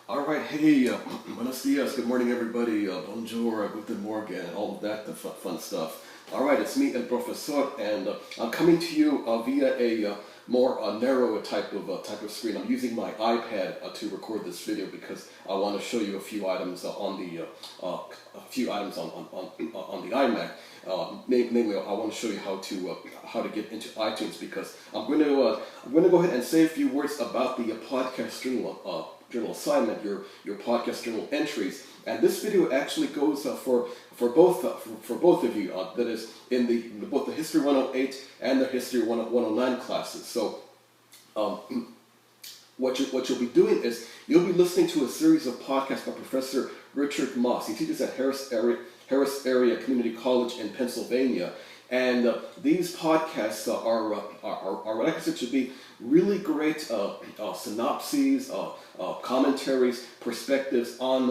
All right, hey, buenos dias, good morning everybody, bonjour, guten morgen, all of that, the fun stuff. All right, it's me, El Profesor, and I'm coming to you via a more narrow type of screen. I'm using my iPad to record this video because I want to show you a few items on the iMac. Namely, I want to show you how to get into iTunes because I'm going to go ahead and say a few words about the podcast journal assignment, your podcast journal entries, and this video actually goes for both of you. That is in both the History 108 and the History 109 classes. So, what you'll be doing is you'll be listening to a series of podcasts by Professor Richard Moss. He teaches at Harris Area Community College in Pennsylvania. And these podcasts are what I consider to be really great synopses, commentaries, perspectives on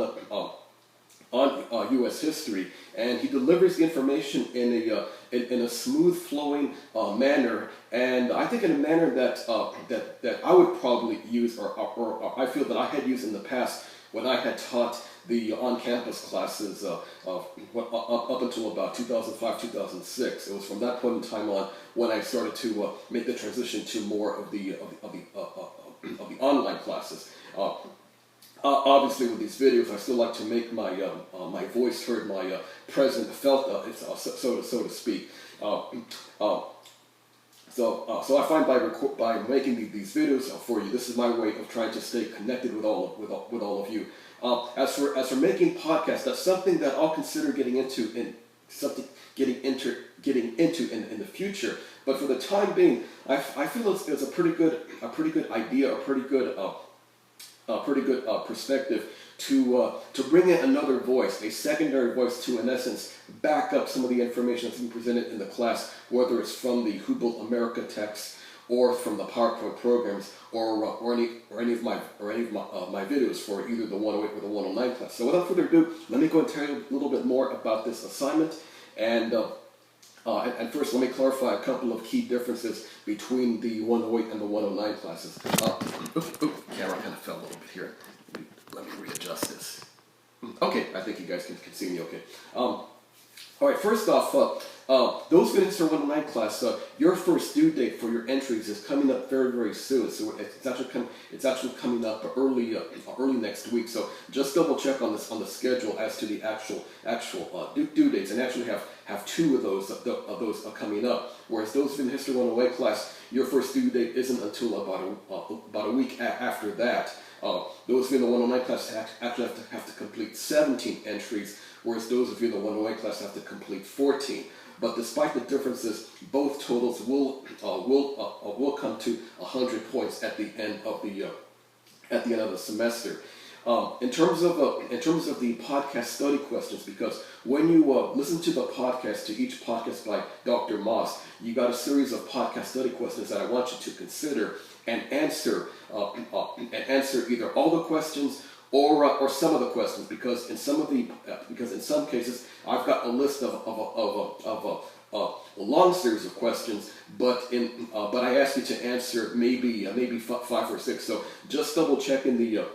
U.S. history, and he delivers the information in a smooth flowing manner, and I think in a manner that I would probably use, or I feel that I had used in the past when I had taught the on-campus classes up until about 2005, 2006. It was from that point in time on when I started to make the transition to more of the online classes. Obviously, with these videos, I still like to make my my voice heard, my presence felt, so to speak. So I find by making these videos for you, this is my way of trying to stay connected with all of you. As for making podcasts, that's something that I'll consider getting into in the future. But for the time being, I feel it's a pretty good idea, a pretty good perspective to bring in another voice, a secondary voice to, in essence, back up some of the information that's being presented in the class, whether it's from the Hubble America text or from the PowerPoint programs, or any of my videos for either the 108 or the 109 class. So without further ado, let me go and tell you a little bit more about this assignment. And first, let me clarify a couple of key differences between the 108 and the 109 classes. Camera kind of fell a little bit here. Let me readjust this. Okay, I think you guys can see me okay. All right, first off, those in History 109 class, your first due date for your entries is coming up very, very soon. So it's actually coming up early next week. So just double check on the schedule as to the actual due dates, and actually have two of those coming up. Whereas those in the History 108 class, your first due date isn't until about a week after that. Those in the 109 class actually have to complete 17 entries, whereas those of you in the 108 class have to complete 14. But despite the differences, both totals will come to 100 points at the end of the semester. In terms of the podcast study questions, because when you listen to the podcast, to each podcast by Dr. Moss, you got a series of podcast study questions that I want you to consider and answer either all the questions or some of the questions, because in some cases I've got a list of a long series of questions, but I ask you to answer maybe 5 or 6. So just double check in the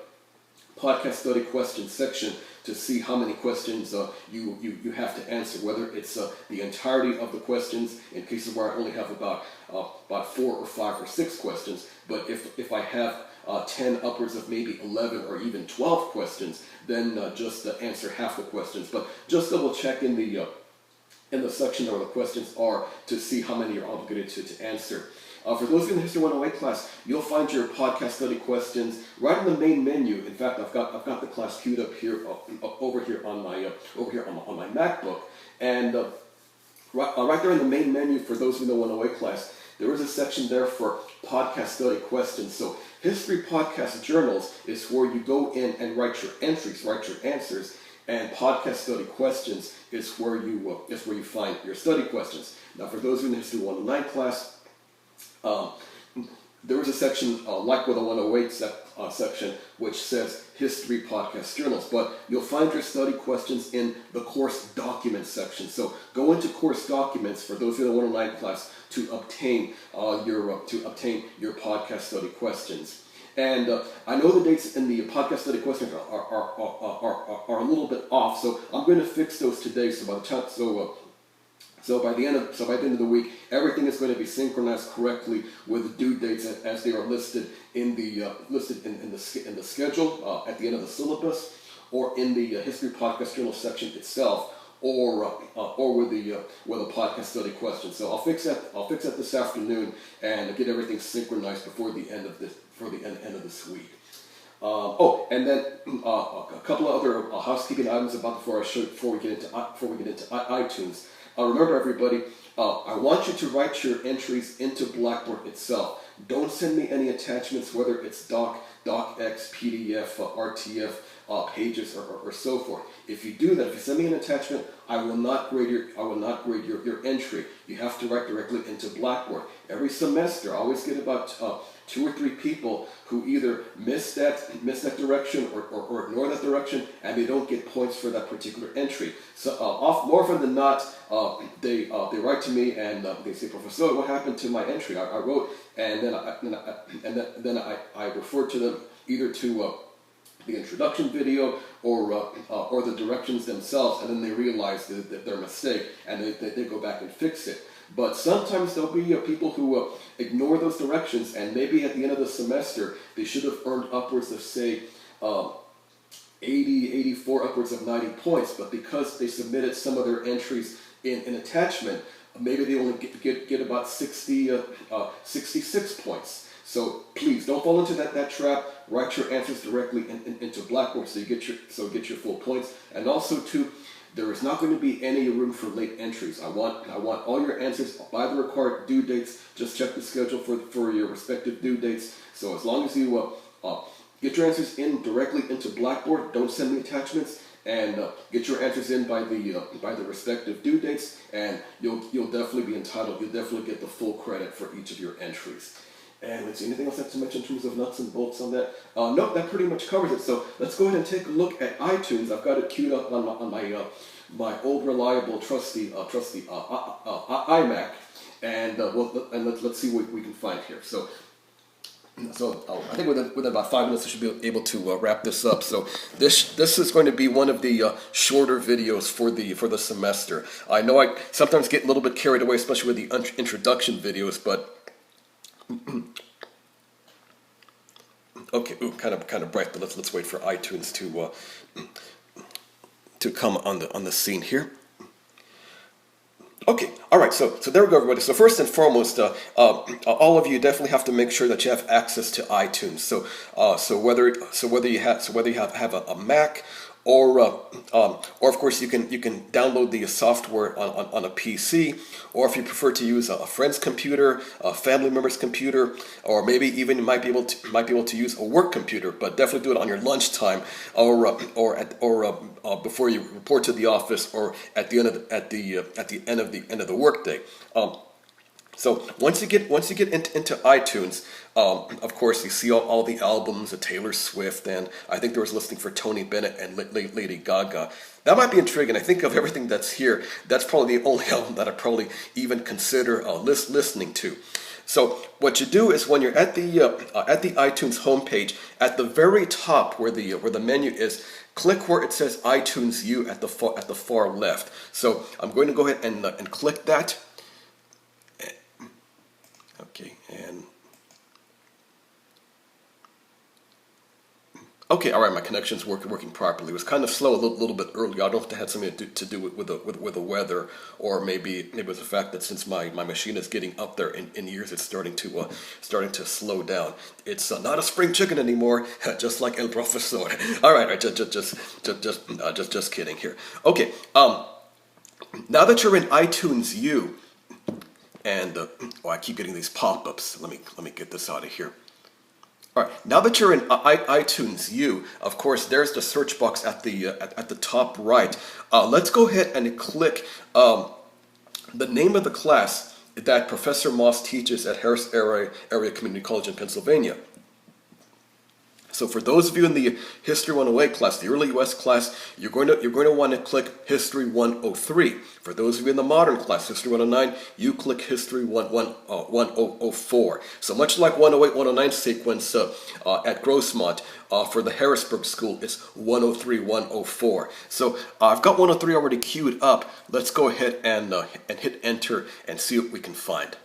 podcast study questions section to see how many questions you have to answer, whether it's the entirety of the questions in cases where I only have about 4 or 5 or 6 questions. But if I have 10 upwards of maybe 11 or even 12 questions, then just answer half the questions. But just double check in the section where the questions are to see how many you're obligated to answer. For those in the History 108 class, you'll find your podcast study questions right in the main menu. In fact, I've got the class queued up here over here on my MacBook, and right there in the main menu for those in the 108 class, there is a section there for podcast study questions. So History Podcast Journals is where you go in and write your entries, write your answers, and podcast study questions is where you find your study questions. Now, for those in the History 109 class, there is a section like with the 108 section which says History Podcast Journals, but you'll find your study questions in the course documents section. So go into course documents for those in the 109 class to obtain your podcast study questions. And I know the dates in the podcast study questions are a little bit off, so I'm going to fix those today. So by the time, so by the end of the week, everything is going to be synchronized correctly with due dates as they are listed in the in the schedule at the end of the syllabus, or in the History Podcast Journal section itself, or with the podcast study questions. So I'll fix that this afternoon and get everything synchronized before the end of this week. And then a couple of other housekeeping items before we get into iTunes. Remember, everybody, I want you to write your entries into Blackboard itself. Don't send me any attachments, whether it's docx, PDF, RTF, pages, or so forth. If you do that, if you send me an attachment, I will not grade your entry. You have to write directly into Blackboard. Every semester, I always get about 2 or 3 people who either miss that direction or ignore that direction, and they don't get points for that particular entry. So more often than not, they write to me and they say, "Professor, what happened to my entry? I wrote," and then I refer to them either to the introduction video or the directions themselves, and then they realize that their mistake, and they go back and fix it. But sometimes there'll be people who ignore those directions, and maybe at the end of the semester they should have earned upwards of, say, 80, 84, upwards of 90 points, but because they submitted some of their entries in attachment, maybe they only get about 66 points. So please don't fall into that trap. Write your answers directly into Blackboard so you get your full points. And also too, there is not going to be any room for late entries. I want all your answers by the required due dates. Just check the schedule for your respective due dates. So as long as you get your answers in directly into Blackboard, don't send me attachments, and get your answers in by the respective due dates, and you'll definitely be entitled. You'll definitely get the full credit for each of your entries. And let's see, anything else I have to mention in terms of nuts and bolts on that? Nope, that pretty much covers it. So let's go ahead and take a look at iTunes. I've got it queued up on my old, reliable, trusty iMac, and let's see what we can find here. So I think within about 5 minutes I should be able to wrap this up. So this is going to be one of the shorter videos for the semester. I know I sometimes get a little bit carried away, especially with the introduction videos, but okay, kind of bright, but let's wait for iTunes to come on the scene here. Okay, all right. So there we go, everybody. So first and foremost, all of you definitely have to make sure that you have access to iTunes. So whether you have a Mac, or of course you can download the software on a PC, or if you prefer to use a friend's computer, a family member's computer, or maybe even you might be able to use a work computer, but definitely do it on your lunchtime, or before you report to the office, or at the end of the workday. So once you get into iTunes, of course you see all the albums of Taylor Swift, and I think there was a listing for Tony Bennett and Lady Gaga. That might be intriguing. I think of everything that's here, that's probably the only album that I probably even consider listening to. So what you do is when you're at the iTunes homepage, at the very top where the menu is, click where it says iTunes U at the far left. So I'm going to go ahead and click that. Okay, and okay, all right, my connection's working properly. It was kind of slow a little bit earlier. I don't know if it had something to do with the weather, or maybe it was the fact that since my machine is getting up there in years, it's starting to slow down. It's not a spring chicken anymore, just like El Profesor. All right, just kidding here. Okay, now that you're in iTunes U. And I keep getting these pop-ups. Let me get this out of here. All right. Now that you're in iTunes U, of course, there's the search box at the top right. Let's go ahead and click the name of the class that Professor Moss teaches at Harris Area Community College in Pennsylvania. So for those of you in the History 108 class, the early U.S. class, you're going to want to click History 103. For those of you in the modern class, History 109, you click History 1004. So much like 108, 109 sequence at Grossmont, for the Harrisburg School, it's 103, 104. So I've got 103 already queued up. Let's go ahead and hit enter and see what we can find.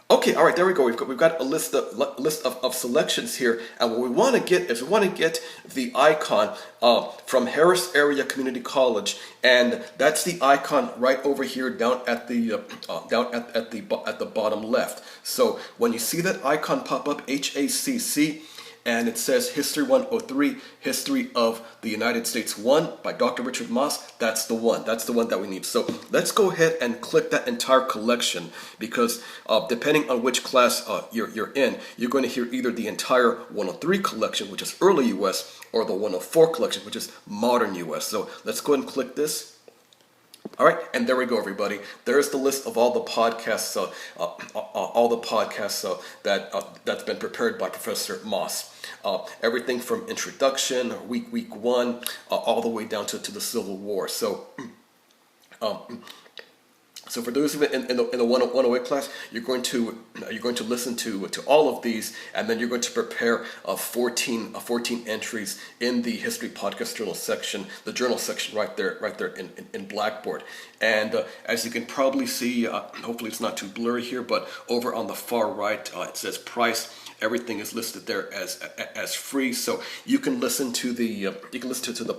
Okay, all right, there we go. We've got a list of selections here, and what we want to get is the icon from Harris Area Community College, and that's the icon right over here down at the bottom left. So when you see that icon pop up, HACC, and it says History 103, History of the United States 1 by Dr. Richard Moss. That's the one. That's the one that we need. So let's go ahead and click that entire collection, because depending on which class you're in, you're going to hear either the entire 103 collection, which is early U.S., or the 104 collection, which is modern U.S. So let's go ahead and click this. All right, and there we go, everybody. There's the list of all the podcasts, that's been prepared by Professor Moss. Everything from introduction, week one, all the way down to the Civil War. So, so for those of you in the 108 class, you're going to listen to all of these, and then you're going to prepare 14 entries in the History Podcast Journal section, the journal section right there in Blackboard. And as you can probably see, hopefully it's not too blurry here, but over on the far right, it says price. Everything is listed there as free, so you can listen to the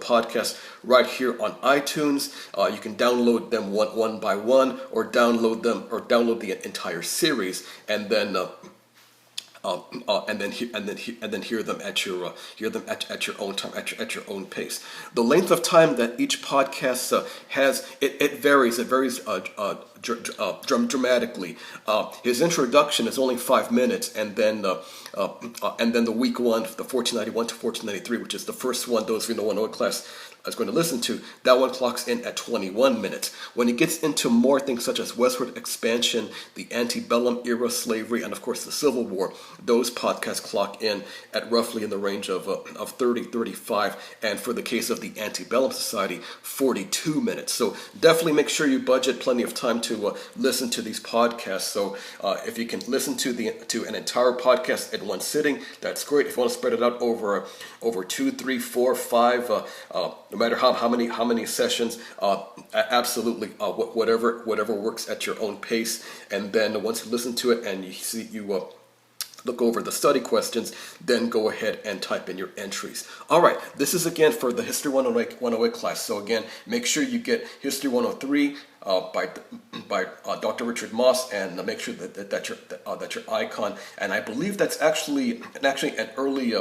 podcast right here on iTunes. You can download them one by one, or download the entire series, and then hear them at your own time, at your own pace. The length of time that each podcast has, it varies. It varies dramatically. His introduction is only 5 minutes, and then the week one, the 1491 to 1493, which is the first one those of you in the 108 class is going to listen to, that one clocks in at 21 minutes. When it gets into more things such as westward expansion, the antebellum era, slavery, and of course the Civil War, those podcasts clock in at roughly in the range of 30, 35, and for the case of the Antebellum Society, 42 minutes. So definitely make sure you budget plenty of time to listen to these podcasts. So if you can listen to an entire podcast in one sitting, that's great. If you want to spread it out over 2, 3, 4, 5, no matter how many sessions, absolutely, whatever works at your own pace. And then once you listen to it and you look over the study questions, then go ahead and type in your entries. All right, this is again for the History 108 class. So again, make sure you get History 103 by Dr. Richard Moss, and make sure that your icon. And I believe that's actually an early.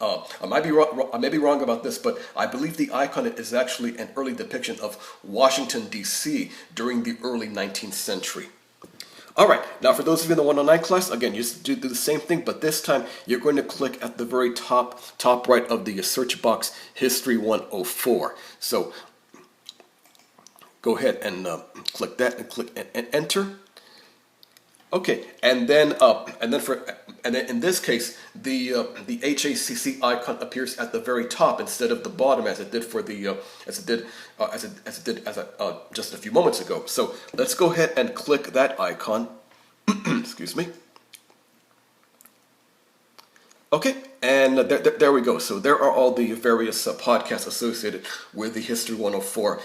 I may be wrong about this, but I believe the icon is actually an early depiction of Washington, D.C. during the early 19th century. All right, now for those of you in the 109 class, again, you just do the same thing, but this time you're going to click at the very top right of the search box, History 104. So go ahead and click that and click and enter. Okay, and then in this case, the HACC icon appears at the very top instead of the bottom, as it did for the just a few moments ago. So let's go ahead and click that icon. Excuse me. Okay, and there we go. So there are all the various podcasts associated with the History 104,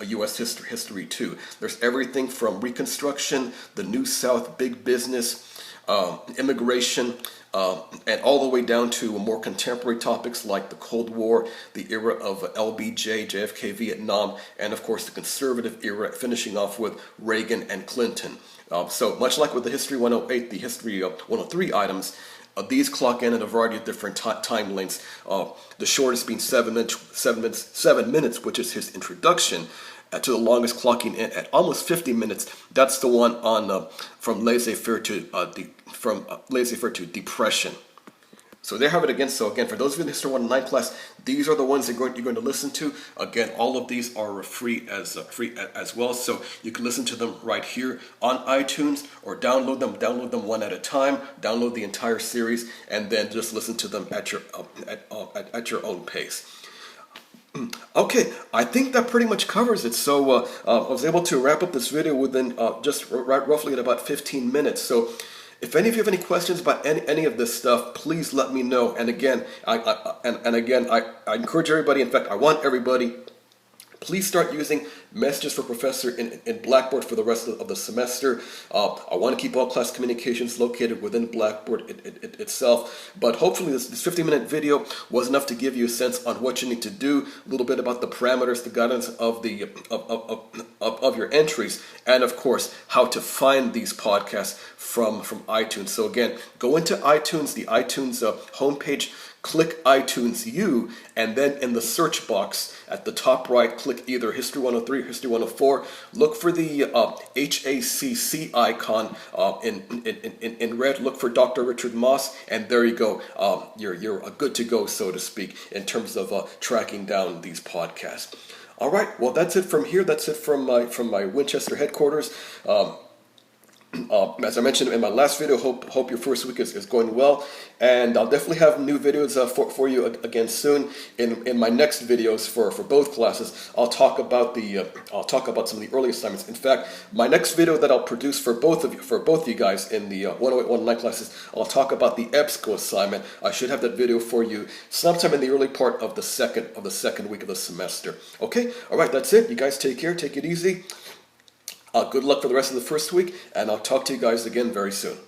U.S. History 2. There's everything from Reconstruction, the New South, Big Business, immigration, and all the way down to more contemporary topics like the Cold War, the era of LBJ, JFK, Vietnam, and of course the conservative era, finishing off with Reagan and Clinton. So much like with the History 108, the History 103 items, these clock in a variety of different time lengths. The shortest being 7 minutes, which is his introduction, to the longest clocking in at almost 50 minutes. That's the one on from laissez-faire to Depression. So there have it again. So again, for those of you in the History 109 class, these are the ones you're going to listen to. Again, all of these are free as well. So you can listen to them right here on iTunes, or download them one at a time. Download the entire series and then just listen to them at your own pace. Okay, I think that pretty much covers it. So I was able to wrap up this video within just roughly at about 15 minutes. So if any of you have any questions about any of this stuff, please let me know. And again, I encourage everybody. In fact, I want everybody. Please start using Messages for Professor in Blackboard for the rest of the semester. I want to keep all class communications located within Blackboard itself. But hopefully this 15-minute video was enough to give you a sense on what you need to do, a little bit about the parameters, the guidance of the of your entries, and of course how to find these podcasts from iTunes. So again, go into iTunes, the iTunes homepage. Click iTunes U, and then in the search box at the top right, click either History 103 or History 104. Look for the HACC icon in red. Look for Dr. Richard Moss, and there you go. You're good to go, so to speak, in terms of tracking down these podcasts. All right, well, that's it from here. That's it from my Winchester headquarters. As I mentioned in my last video, hope your first week is going well, and I'll definitely have new videos for you again soon. In my next videos for both classes, I'll talk about some of the early assignments. In fact, my next video that I'll produce for both of you guys in the 108, 109 classes, I'll talk about the EBSCO assignment. I should have that video for you sometime in the early part of the second week of the semester. Okay, all right, that's it. You guys take care. Take it easy. Good luck for the rest of the first week, and I'll talk to you guys again very soon.